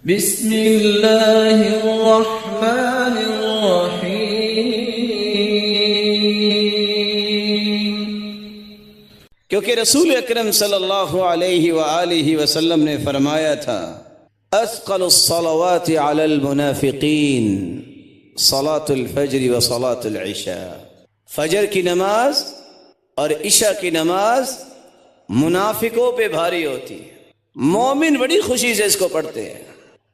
بسم اللہ الرحمن الرحیم۔ کیونکہ رسول اکرم صلی اللہ علیہ وآلہ وسلم نے فرمایا تھا اثقل الصلوات علی المنافقین صلاۃ الفجر و صلاۃ العشاء، فجر کی نماز اور عشاء کی نماز منافقوں پہ بھاری ہوتی ہے۔ مومن بڑی خوشی سے اس کو پڑھتے ہیں،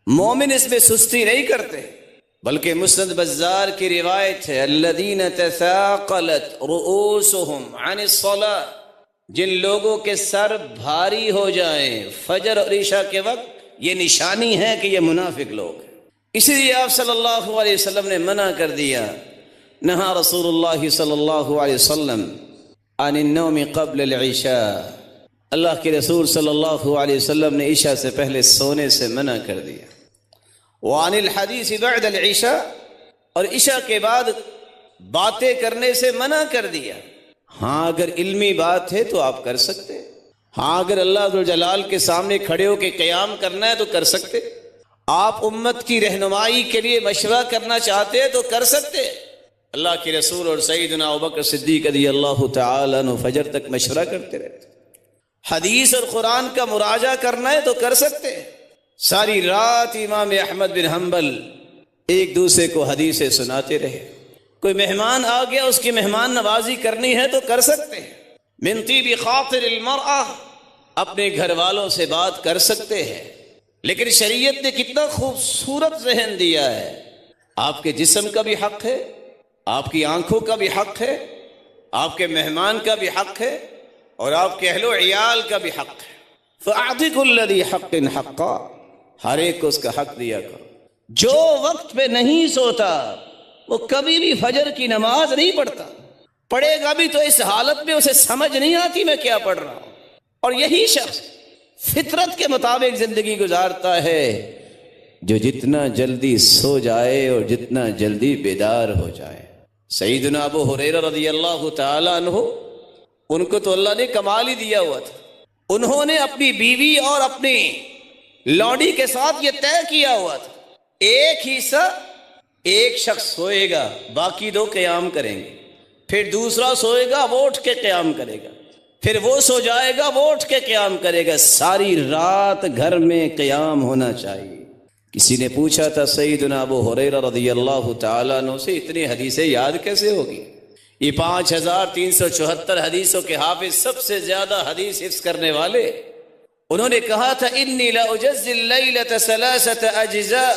مومن اس میں سستی نہیں کرتے، بلکہ مسند بزار کی روایت ہے الذین تثاقلت رؤوسهم عن الصلاۃ، جن لوگوں کے سر بھاری ہو جائیں فجر اور عشاء کے وقت، یہ نشانی ہے کہ یہ منافق لوگ ہیں۔ اسی لیے آپ صلی اللہ علیہ وسلم نے منع کر دیا، نہا رسول اللہ صلی اللہ علیہ وسلم عن النوم قبل العشاء، اللہ کے رسول صلی اللہ علیہ وسلم نے عشاء سے پہلے سونے سے منع کر دیا۔ وعن الحدیث بعد العشاء، اور عشاء کے بعد باتیں کرنے سے منع کر دیا۔ ہاں اگر علمی بات ہے تو آپ کر سکتے، ہاں اگر اللہ ذوالجلال کے سامنے کھڑے ہو کے قیام کرنا ہے تو کر سکتے، آپ امت کی رہنمائی کے لیے مشورہ کرنا چاہتے ہیں تو کر سکتے۔ اللہ کے رسول اور سیدنا ابوبکر صدیق رضی اللہ تعالیٰ عنہ فجر تک مشورہ کرتے رہتے۔ حدیث اور قرآن کا مراجعہ کرنا ہے تو کر سکتے۔ ساری رات امام احمد بن حنبل ایک دوسرے کو حدیثیں سناتے رہے۔ کوئی مہمان آ گیا، اس کی مہمان نوازی کرنی ہے تو کر سکتے۔ من طیب خاطر المرأة، اپنے گھر والوں سے بات کر سکتے ہیں۔ لیکن شریعت نے کتنا خوبصورت ذہن دیا ہے، آپ کے جسم کا بھی حق ہے، آپ کی آنکھوں کا بھی حق ہے، آپ کے مہمان کا بھی حق ہے، اور آپ کے اہل و عیال کا بھی حق ہے۔ فَأَعْطِ كُلَّ ذِي حَقٍّ حَقًّا، ہر ایک کو اس کا حق دیا کرو۔ جو وقت پہ نہیں سوتا وہ کبھی بھی فجر کی نماز نہیں پڑھتا، پڑھے گا بھی تو اس حالت میں اسے سمجھ نہیں آتی میں کیا پڑھ رہا ہوں۔ اور یہی شخص فطرت کے مطابق زندگی گزارتا ہے جو جتنا جلدی سو جائے اور جتنا جلدی بیدار ہو جائے۔ سیدنا ابو ہریرہ رضی اللہ تعالیٰ عنہ، ان کو تو اللہ نے کمال ہی دیا ہوا تھا، انہوں نے اپنی بیوی اور اپنی لونڈی کے ساتھ یہ طے کیا ہوا تھا، ایک حصہ ایک شخص سوئے گا، باقی دو قیام کریں گے، پھر دوسرا سوئے گا وہ اٹھ کے قیام کرے گا، پھر وہ سو جائے گا وہ اٹھ کے قیام کرے گا، ساری رات گھر میں قیام ہونا چاہیے۔ کسی نے پوچھا تھا سیدنا ابو ہریرہ رضی اللہ تعالیٰ عنہ سے اتنی حدیثیں یاد کیسے ہوگی؟ یہ 5374 حدیثوں کے حافظ، سب سے زیادہ حدیث حفظ کرنے والے، انہوں نے کہا تھا انی لاجزی اللیلۃ ثلاثۃ اجزاء،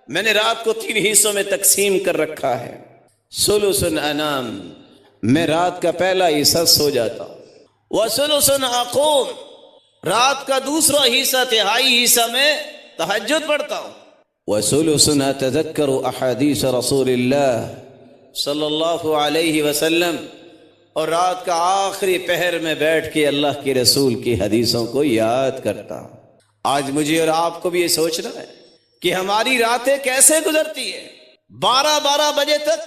میں نے رات کو 3 حصوں میں تقسیم کر رکھا ہے۔ ثلث انام، میں رات کا پہلا حصہ سو جاتا ہوں، وثلث اقوم، رات کا دوسرا حصہ تہائی حصہ میں تہجد پڑھتا ہوں، وثلث اتذکر احادیث رسول اللہ صلی اللہ علیہ وسلم، اور رات کا آخری پہر میں بیٹھ کے اللہ کے رسول کی حدیثوں کو یاد کرتا ہوں۔ آج مجھے اور آپ کو بھی یہ سوچنا ہے کہ ہماری راتیں کیسے گزرتی ہیں۔ 12 بجے تک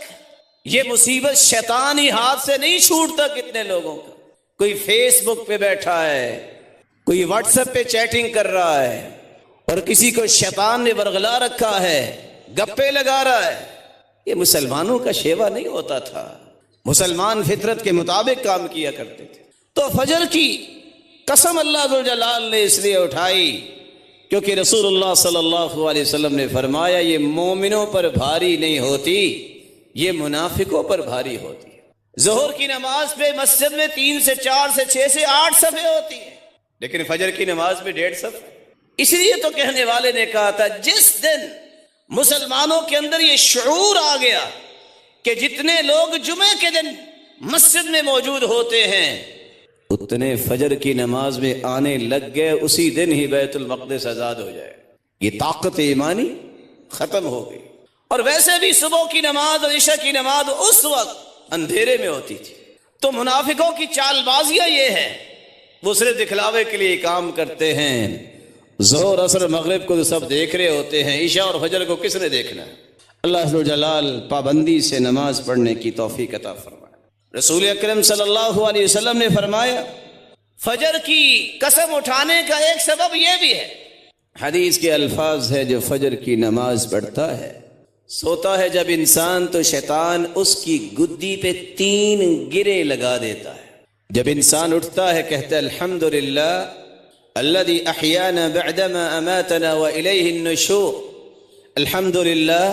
یہ مصیبت شیطانی ہاتھ سے نہیں چھوٹتا کتنے لوگوں کا۔ کوئی فیس بک پہ بیٹھا ہے، کوئی واٹس ایپ پہ چیٹنگ کر رہا ہے، اور کسی کو شیطان نے ورغلا رکھا ہے، گپے لگا رہا ہے۔ یہ مسلمانوں کا شیوا نہیں ہوتا تھا، مسلمان فطرت کے مطابق کام کیا کرتے تھے۔ تو فجر کی قسم اللہ ذوالجلال نے اس لیے اٹھائی کیونکہ رسول اللہ صلی اللہ علیہ وسلم نے فرمایا یہ مومنوں پر بھاری نہیں ہوتی، یہ منافقوں پر بھاری ہوتی ہے۔ ظہر کی نماز پہ مسجد میں 3 سے 4 سے 6 سے 8 صفحے ہوتی ہیں، لیکن فجر کی نماز میں 1.5 صفحے۔ اس لیے تو کہنے والے نے کہا تھا جس دن مسلمانوں کے اندر یہ شعور آ گیا کہ جتنے لوگ جمعے کے دن مسجد میں موجود ہوتے ہیں اتنے فجر کی نماز میں آنے لگ گئے، اسی دن ہی بیت المقدس آزاد ہو جائے، یہ طاقت ایمانی ختم ہو گئی۔ اور ویسے بھی صبح کی نماز اور عشاء کی نماز اس وقت اندھیرے میں ہوتی تھی۔ تو منافقوں کی چال بازیاں یہ ہے، وہ صرف دکھلاوے کے لیے کام کرتے ہیں۔ ظہر عصر مغرب کو تو سب دیکھ رہے ہوتے ہیں، عشاء اور فجر کو کس نے دیکھنا ہے؟ اللہ ذوالجلال پابندی سے نماز پڑھنے کی توفیق عطا فرمائے۔ رسول اکرم صلی اللہ علیہ وسلم نے فرمایا فجر کی قسم اٹھانے کا ایک سبب یہ بھی ہے حدیث کے الفاظ ہے جو فجر کی نماز پڑھتا ہے سوتا ہے جب انسان تو شیطان اس کی گدی پہ 3 گرے لگا دیتا ہے. جب انسان اٹھتا ہے کہتا ہے الحمدللہ الذي احیانا بعدما اماتنا والیہ النشور، الحمدللہ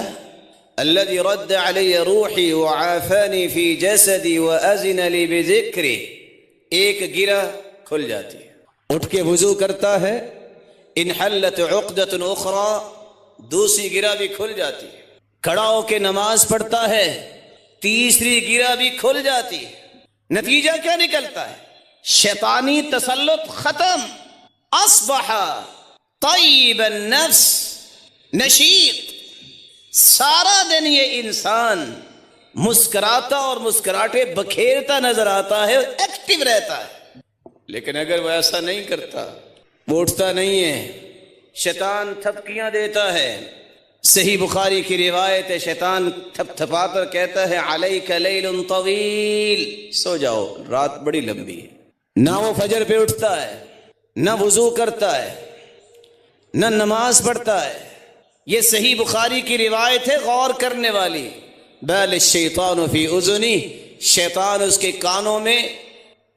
الذي رد علی روحی وعافانی فی جسدی واذن لی بذکری. ایک گرہ کھل جاتی ہے. اٹھ کے وضو کرتا ہے انحلت عقدۃ اخرى، دوسری گرہ بھی کھل جاتی ہے. کھڑا ہو کے نماز پڑھتا ہے تیسری گرہ بھی کھل جاتی ہے. نتیجہ کیا نکلتا ہے؟ شیطانی تسلط ختم. اصبح طیب النفس نشیط. سارا دن یہ انسان مسکراتا اور مسکراہٹیں بکھیرتا نظر آتا ہے، ایکٹیو رہتا ہے. لیکن اگر وہ ایسا نہیں کرتا، وہ اٹھتا نہیں ہے، شیطان تھپکیاں دیتا ہے. صحیح بخاری کی روایت ہے، شیطان تھپ تھپا کر کہتا ہے علیک لیل طویل، سو جاؤ رات بڑی لمبی ہے. نہ وہ فجر پہ اٹھتا ہے، نہ وضو کرتا ہے، نہ نماز پڑھتا ہے. یہ صحیح بخاری کی روایت ہے، غور کرنے والی. بل الشیطان فی اذنی، شیطان اس کے کانوں میں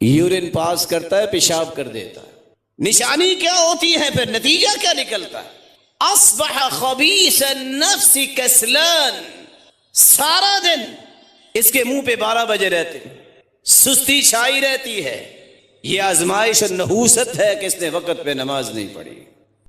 یورین پاس کرتا ہے، پیشاب کر دیتا ہے. نشانی کیا ہوتی ہے پھر؟ نتیجہ کیا نکلتا ہے؟ اصبح خبیث النفس کسلان. سارا دن اس کے منہ پہ 12 بجے رہتے، سستی چھائی رہتی ہے. یہ آزمائش اور نحوست ہے کہ اس نے وقت پہ نماز نہیں پڑھی.